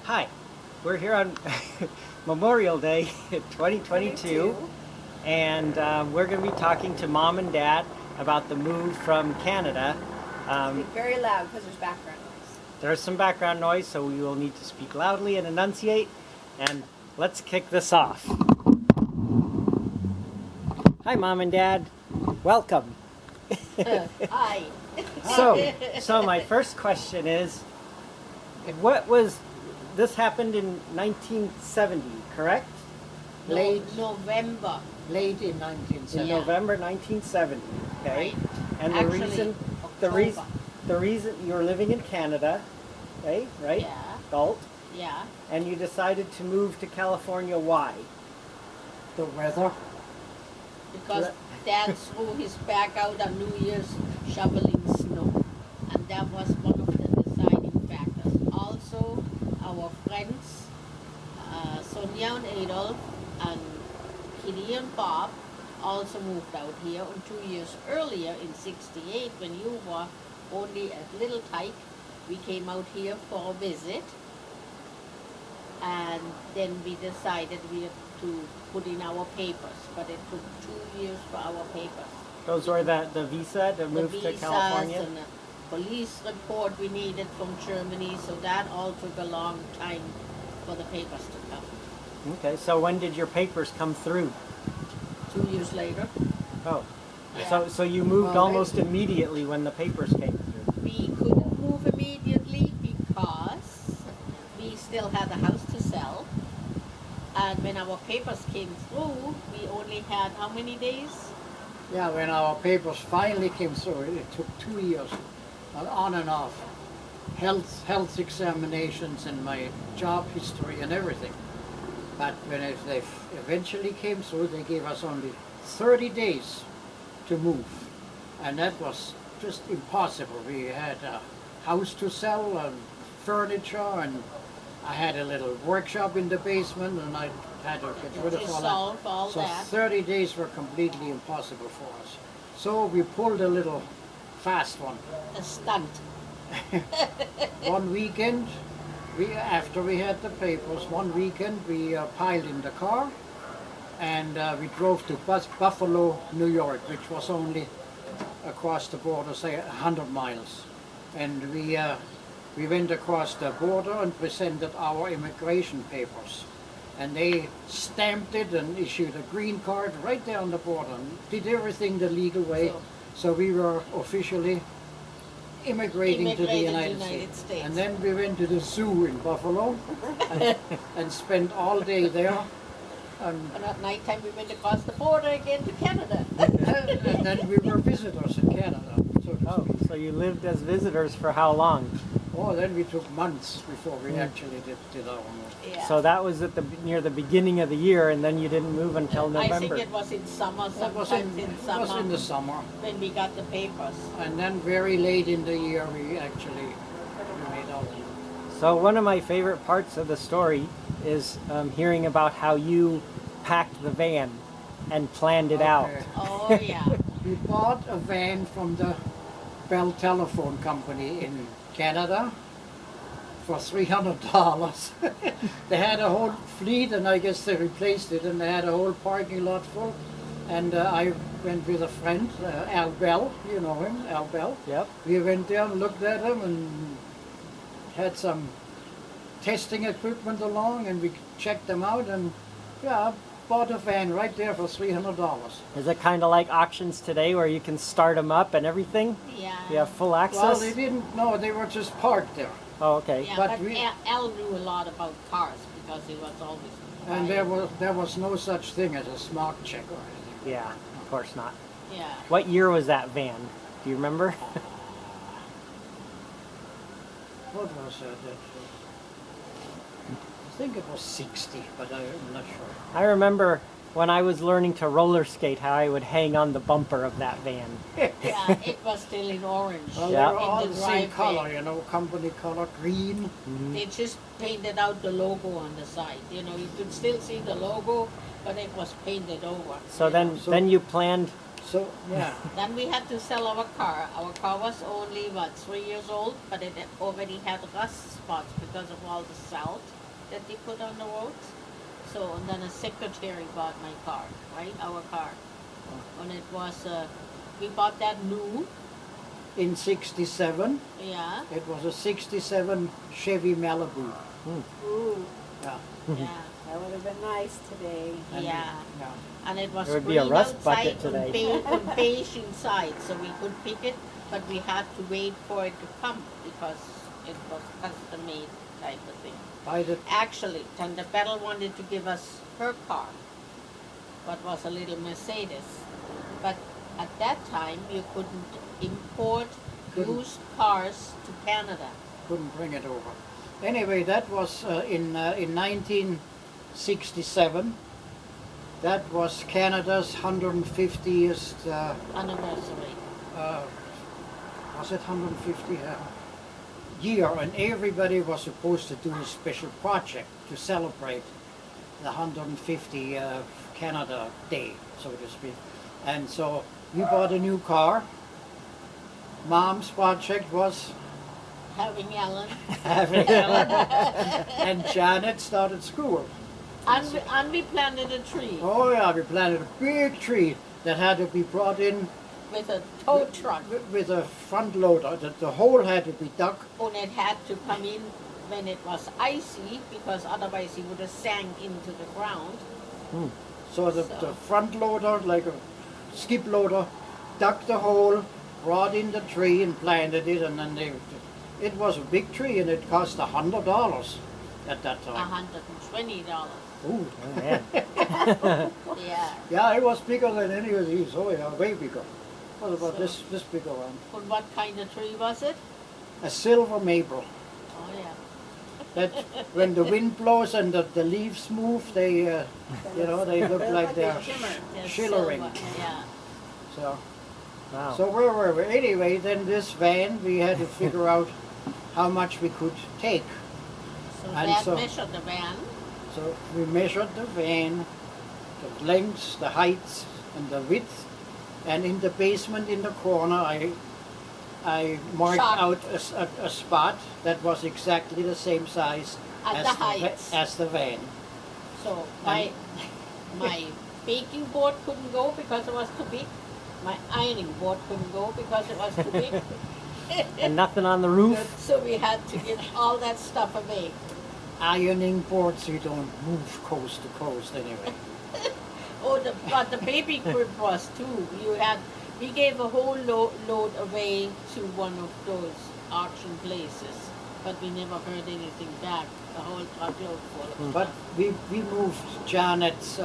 Hi, we're here on Memorial Day 2022, and we're going to be talking to Mom and Dad about the move from Canada. Speak very loud because there's background noise. There's some background noise, so we will need to speak loudly and enunciate, and let's kick this off. Hi, Mom and Dad. Welcome. Hi. So my first question is, this happened in 1970, correct? Late November. Late in 1970. In November 1970, okay? Right. And Actually, the reason you were living in Canada, okay, right? Yeah. Galt, Yeah. and you decided to move to California. Why? The weather. Because Dad threw his back out on New Year's shoveling snow. And that was one of the deciding factors. Also, our friends, Sonia and Adolf, and Kitty and Bob, also moved out here. And 2 years earlier, in '68, when you were only a little tyke, we came out here for a visit. And then we decided we had to put in our papers, but it took 2 years for our papers. Those were the visa to move The to visas California? and the police report we needed from Germany, so that all took a long time for the papers to come. Okay, so when did your papers come through? 2 years later, Oh, Yeah. so you moved Well, almost immediately when the papers came through. we couldn't move immediately because we still had a house to sell. And when our papers came through, we only had how many days? Yeah, when our papers finally came through, it took 2 years, on and off. Health examinations and my job history and everything. But when they eventually came through, they gave us only 30 days to move. And that was just impossible. We had a house to sell and furniture, and I had a little workshop in the basement, and I had to get rid To of all solve that. all So that. 30 days were completely impossible for us. So we pulled a little fast one. A stunt. One weekend, after we had the papers, one weekend we piled in the car, and we drove to Buffalo, New York, which was only across the border, say 100 miles. And we went across the border and presented our immigration papers. And they stamped it and issued a green card right there on the border and did everything the legal way. So we were officially immigrating to the United States. And then we went to the zoo in Buffalo and spent all day there. And at night time we went across the border again to Canada. And then we were visitors in Canada. Oh, so you lived as visitors for how long? Oh, then we took months before we actually did our move. Yeah. So that was near the beginning of the year, and then you didn't move until I November. think it was in summer, That was sometimes in it summer, was in the summer. when we got the papers. And then very late in the year we actually made our move. So one of my favorite parts of the story is hearing about how you packed the van and planned it out. Okay. Oh yeah. We bought a van from the Bell Telephone Company in Canada for $300. They had a whole fleet, and I guess they replaced it, and they had a whole parking lot full. And I went with a friend, Al Bell, you know him, Al Bell. Yep. We went there and looked at him and had some testing equipment along, and we checked them out, and yeah, bought a van right there for $300. Is it kind of like auctions today where you can start them up and everything? Yeah. You have full access? Well, they didn't know, they were just parked there. Oh, okay. Yeah, but but we- Al knew a lot about cars because he was always. And buying. there was no such thing as a smart check or anything. Yeah, of course not. Yeah. What year was that van? Do you remember? What was that? I think it was 60, but I'm not sure. I remember when I was learning to roller skate how I would hang on the bumper of that van. Yeah, it was still in orange. Well, Yeah. they were all In the the same driveway. color, you know, company color, green. They just painted out the logo on the side. You know, you could still see the logo, but it was painted over. So you then, know. So- then you planned So, yeah. Then we had to sell our car. Our car was only, 3 years old, but it already had rust spots because of all the salt that they put on the roads. So, and then a secretary bought my car, right? Our car. And it was, we bought that new, In 67, yeah, it was a 67 Chevy Malibu. Ooh, Yeah. yeah, that would have been nice today. And yeah. yeah. And it was There would be a green rust outside bucket and today. beige inside, so we could pick it, but we had to wait for it to come because it was custom made type of thing. By the Actually, Tante Battle wanted to give us her car, what was a little Mercedes. But at that time, you couldn't import Couldn't. used cars to Canada. couldn't bring it over. Anyway, that was in 1967. That was Canada's 150th. Anniversary. Was it 150 year? And everybody was supposed to do a special project to celebrate the 150 Canada Day, so to speak. And so we bought a new car. Mom's project was Having Allan. having Allan, and Janet started school. And we planted a tree Oh yeah, we planted a big tree that had to be brought in with a tow truck. with a front loader. The hole had to be dug. And it had to come in when it was icy because otherwise it would have sank into the ground. So the front loader, like a skip loader, dug the hole, brought in the tree and planted it, and then it was a big tree and it cost $100 at that time. $120. Ooh. Oh, man. Yeah. Yeah, it was bigger than any of these. Oh yeah, way bigger. What about So- this bigger one? And what kind of tree was it? A silver maple. Oh yeah. That when the wind blows and the leaves move, they they look like they're They're shillering. silver, yeah. So Wow. so where were we? Anyway, then this van, we had to figure out how much we could take. So And Dad so- measured the van. So we measured the van, the lengths, the heights, and the width. And in the basement in the corner, I marked Shot. out a spot that was exactly the same size At the heights. as the van. So my baking board couldn't go because it was too big. My ironing board couldn't go because it was too big. And nothing on the roof? So we had to get all that stuff away. Ironing boards, you don't move coast to coast anyway. Oh, but the baby crib was too. We gave a whole load away to one of those auction places, but we never heard anything back. The whole truckload full of But stuff. we moved Janet's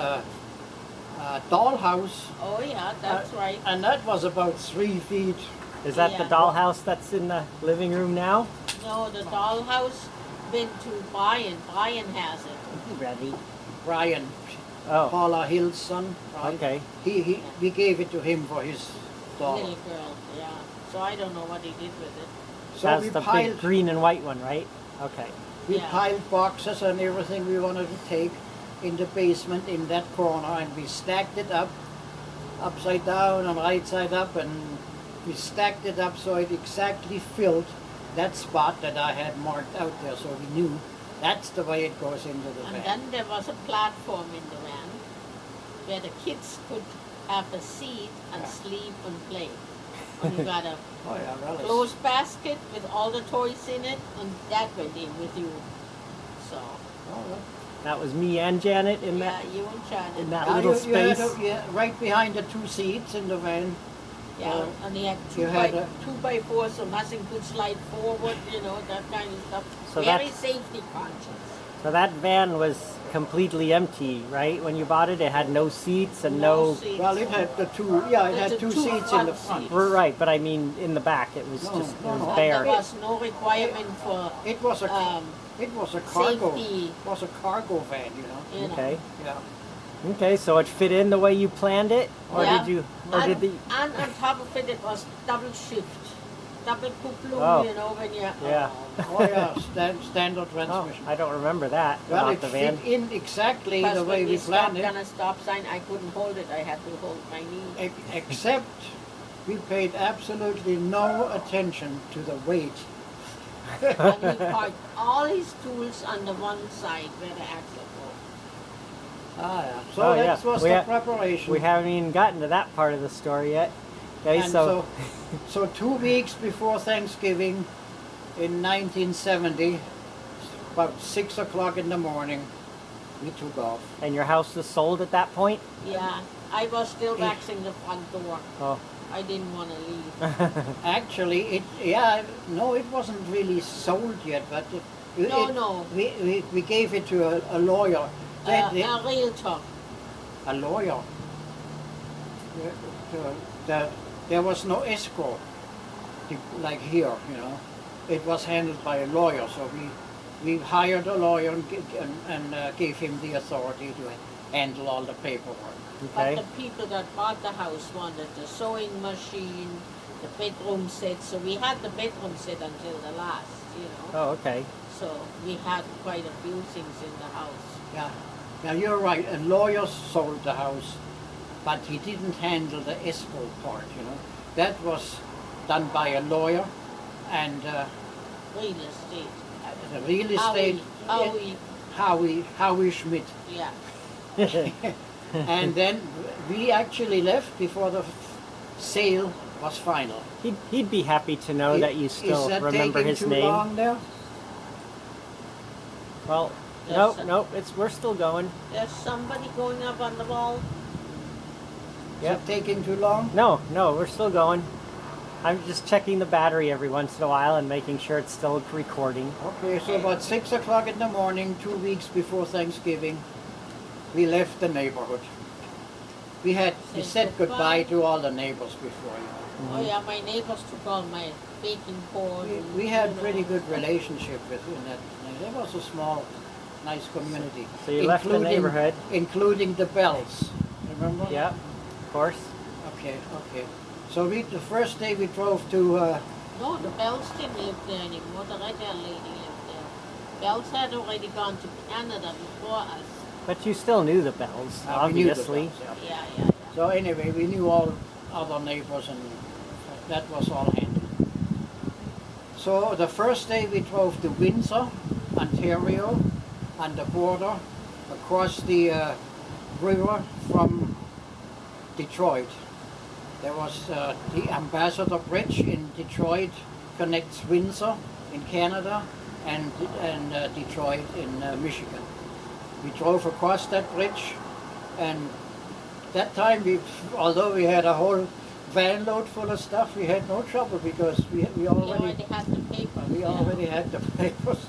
dollhouse, Oh yeah, that's right. and that was about 3 feet. Is that the Yeah. dollhouse that's in the living room now? No, the dollhouse went to Brian. Brian has it. Ready. Brian, Oh, Paula Hill's son. Right? okay. We gave it to him for his doll. Little girl, yeah. So I don't know what he did with it. So That's we the piled, big green and white one, right? Okay. we Yeah. piled boxes and everything we wanted to take in the basement in that corner, and we stacked it up, upside down and right side up, and we stacked it up so it exactly filled that spot that I had marked out there, so we knew that's the way it goes into the And van. then there was a platform in the van where the kids could have a seat and sleep and play. And you got a Oh yeah, well, it's- clothes basket with all the toys in it, and that went in with you. So, oh, well. That was me and Janet in yeah, that you and Janet. in that Yeah, little you had space. yeah, right behind the 2 seats in the van. Yeah, and he had you had a- 2x4, so nothing could slide forward, that kind of stuff. So Very that's- safety conscious. So that van was completely empty, right? When you bought it, it had no seats and no. seats. Well, it had the two. Yeah, it had The 2 two seats in the front front. seats. Right, but I mean in the back, it was No, just no, it was no. And bare. there was no requirement for It was a um, it was a cargo. safety. It was a cargo van, you know. Okay. Yeah. Okay, so it fit in the way you planned it, or Yeah. did you, or and, did the? and on top of it, it was double shift. double couplung, Oh. you know, when you... Yeah. Oh yeah, standard Oh, transmission. I don't remember that Well, about it the van. fit in exactly Because the way when we stopped planned it, on a stop sign, I couldn't hold it. I had to hold my knee. except we paid absolutely no attention to the weight. And he parked all his tools on the one side where the axle goes. Ah, yeah. So Oh, that yeah. was We the ha- preparation. We haven't even gotten to that part of the story yet. Okay, And so so 2 weeks before Thanksgiving in 1970, about 6 o'clock in the morning, we took off. and your house was sold at that point? Yeah, I was still waxing the front door. Oh. I didn't want to leave. Actually, it wasn't really sold yet, but No. we gave it to a lawyer. A realtor. A lawyer. There was no escrow like here, you know. It was handled by a lawyer, so we hired a lawyer and gave him the authority to handle all the paperwork. Okay. But the people that bought the house wanted the sewing machine, the bedroom set. So we had the bedroom set until the last, you know. Oh, okay. So we had quite a few things in the house. Yeah, yeah, you're right. A lawyer sold the house, but he didn't handle the escrow part, you know. That was done by a lawyer, and Real estate. the real estate, Howie Schmidt. Yeah. And then we actually left before the sale was final. He'd be happy to know that you still Is that remember taking his too name. long there? Well, Yes, nope, we're still going. There's somebody going up on the wall. Yep. Is it taking too long? No, we're still going. I'm just checking the battery every once in a while and making sure it's still recording. Okay, so about 6 o'clock in the morning, 2 weeks before Thanksgiving, we left the neighborhood. We Said said goodbye to all the neighbors before. You know. Oh yeah, my neighbors took all my baking board. We had pretty good relationship with in that. It was a small, nice community. So you left the neighborhood. including the Bells. Remember? Yep, of course. Okay. So the first day we drove to. No, the Bells didn't live there anymore. The red hair lady lived there. Bells had already gone to Canada before us. But you still knew the Bells, We knew the obviously. Bells, yeah. Yeah. So anyway, we knew all other neighbors, and that was all handled. So the first day we drove to Windsor, Ontario, on the border, across the river from Detroit. There was the Ambassador Bridge in Detroit, connects Windsor in Canada and Detroit in Michigan. We drove across that bridge, and that time, although we had a whole van load full of stuff, we had no trouble because we We already had the paper. we already had the papers.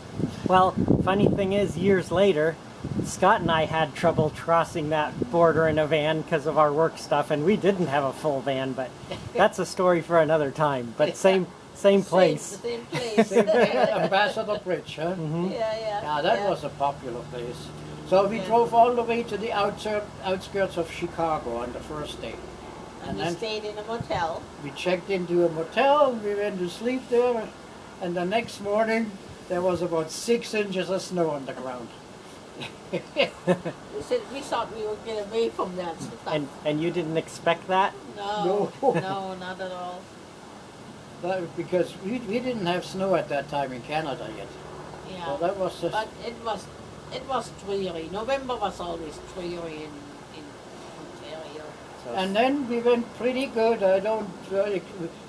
Well, funny thing is, years later, Scott and I had trouble crossing that border in a van because of our work stuff, and we didn't have a full van, but that's a story for another time. But same place. Same place. Ambassador Bridge, huh? Yeah. Yeah, that was a popular place. So we drove all the way to the outskirts of Chicago on the first day. And we then stayed in a motel. we checked into a motel, we went to sleep there, and the next morning there was about 6 inches of snow on the ground. We thought we would get away from that stuff. And you didn't expect that? No, No. no, not at all. Because we didn't have snow at that time in Canada yet. Yeah. So that was just... But it was dreary. November was always dreary in Ontario. So, And then we went pretty good.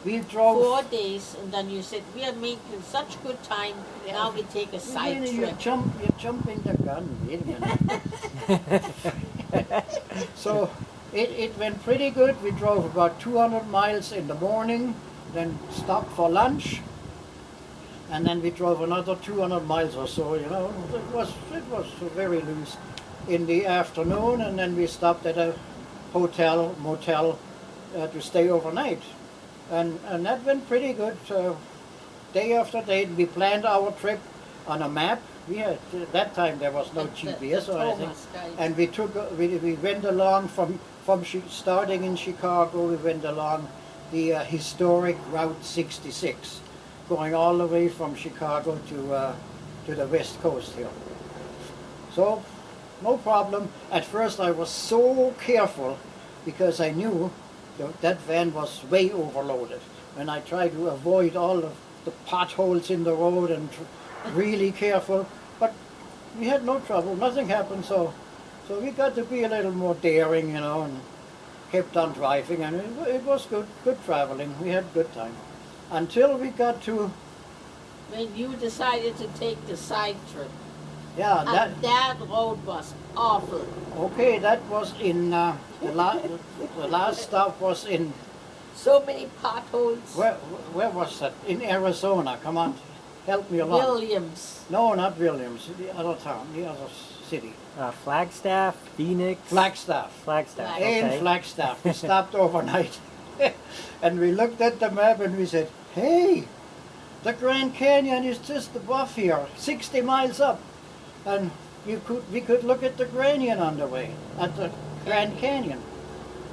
We drove... 4 days, and then you said we are making such good time. Now we take a side You're trip. jumping the gun. Wait a minute. So it went pretty good. We drove about 200 miles in the morning, then stopped for lunch, and then we drove another 200 miles or so. You know, it was very loose in the afternoon, and then we stopped at a motel to stay overnight, and that went pretty good. Day after day, we planned our trip on a map. We had at that time there was no GPS or anything, Thomas guide. and we went along from starting in Chicago. We went along the historic Route 66, going all the way from Chicago to the West Coast here. So, no problem. At first I was so careful because I knew that van was way overloaded, and I tried to avoid all of the potholes in the road and really careful, but we had no trouble, nothing happened, so we got to be a little more daring, you know, and kept on driving, and it was good traveling. We had a good time until we got to, When you decided to take the side trip, yeah, and that road was awful. okay, that was in the last stop was in, So many potholes. where was that? In Arizona. Come on, help me along. Williams. No, not Williams, the other town, the other city. Flagstaff, Phoenix. Flagstaff. Flagstaff. In Okay. Flagstaff. We stopped overnight. And we looked at the map and we said, hey, the Grand Canyon is just above here, 60 miles up. And we could look at the Canyon on the way, at the Grand Canyon.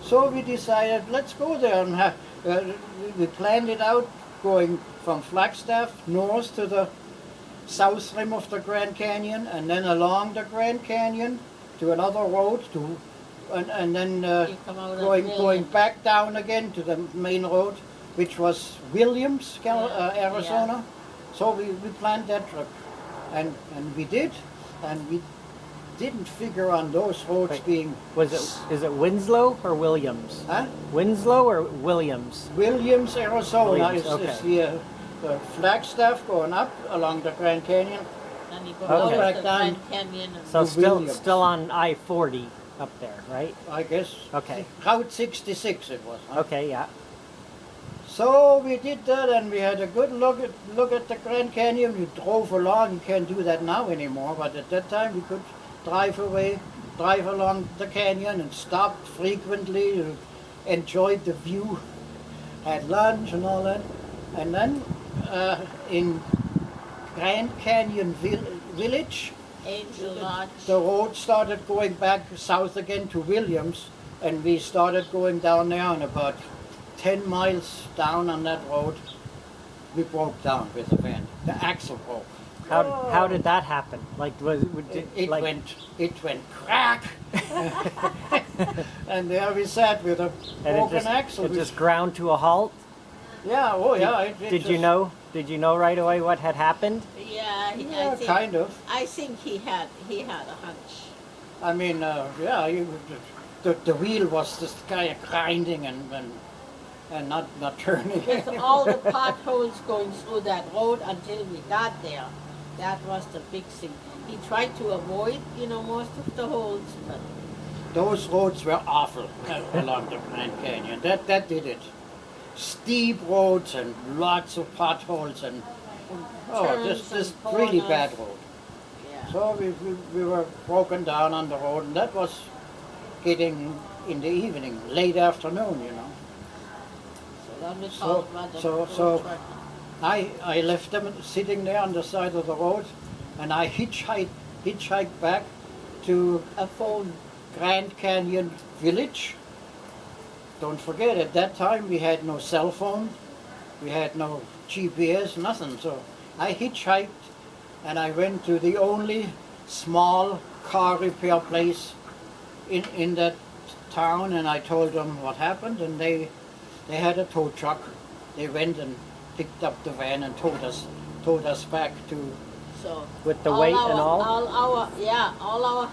So we decided, let's go there. And we planned it out, going from Flagstaff north to the south rim of the Grand Canyon, and then along the Grand Canyon to another road, and then You come out of going Williams. back down again to the main road, which was Williams, Arizona. So we planned that trip, and we did, and we didn't figure on those roads Wait. being Is it Winslow or Williams? huh? Winslow or Williams? Williams, Arizona Williams, is okay. the Flagstaff going up along the Grand Canyon. And you go Okay. out Back the down. Grand Canyon. And So To Williams. still on I-40 up there, right? I guess. Okay. Route 66 it was. Huh? Okay, yeah. So we did that, and we had a good look at the Grand Canyon. We drove along. You can't do that now anymore, but at that time we could drive along the canyon, and stopped frequently, enjoyed the view, had lunch and all that. And then in Grand Canyon Village, Angel Lodge. the road started going back south again to Williams, and we started going down there, and about 10 miles down on that road, we broke down with the van. The axle broke. How did that happen? Like It like, went crack, and there we sat with a and broken axle. it just ground to a halt? Yeah, oh yeah. It Did you just- know? Did you know right away what had happened? Yeah, Yeah, I think, kind of. I think he had a hunch. I mean, yeah, the wheel was just kind of grinding and not turning. With all the potholes going through that road until we got there, that was the big thing. He tried to avoid, most of the holes, but Those roads were awful along the Grand Canyon. That did it. Steep roads and lots of potholes and turns this and really corners. bad road. Yeah. So we were broken down on the road, and that was getting in the evening, late afternoon, So then we So- called about the so- road so- truck. I left them sitting there on the side of the road, and I hitchhiked back to A phone. Grand Canyon Village. Don't forget, at that time we had no cell phone, we had no GPS, nothing. So I hitchhiked, and I went to the only small car repair place in that town, and I told them what happened, and they had a tow truck. They went and picked up the van and towed us back to So With the weight and all? all our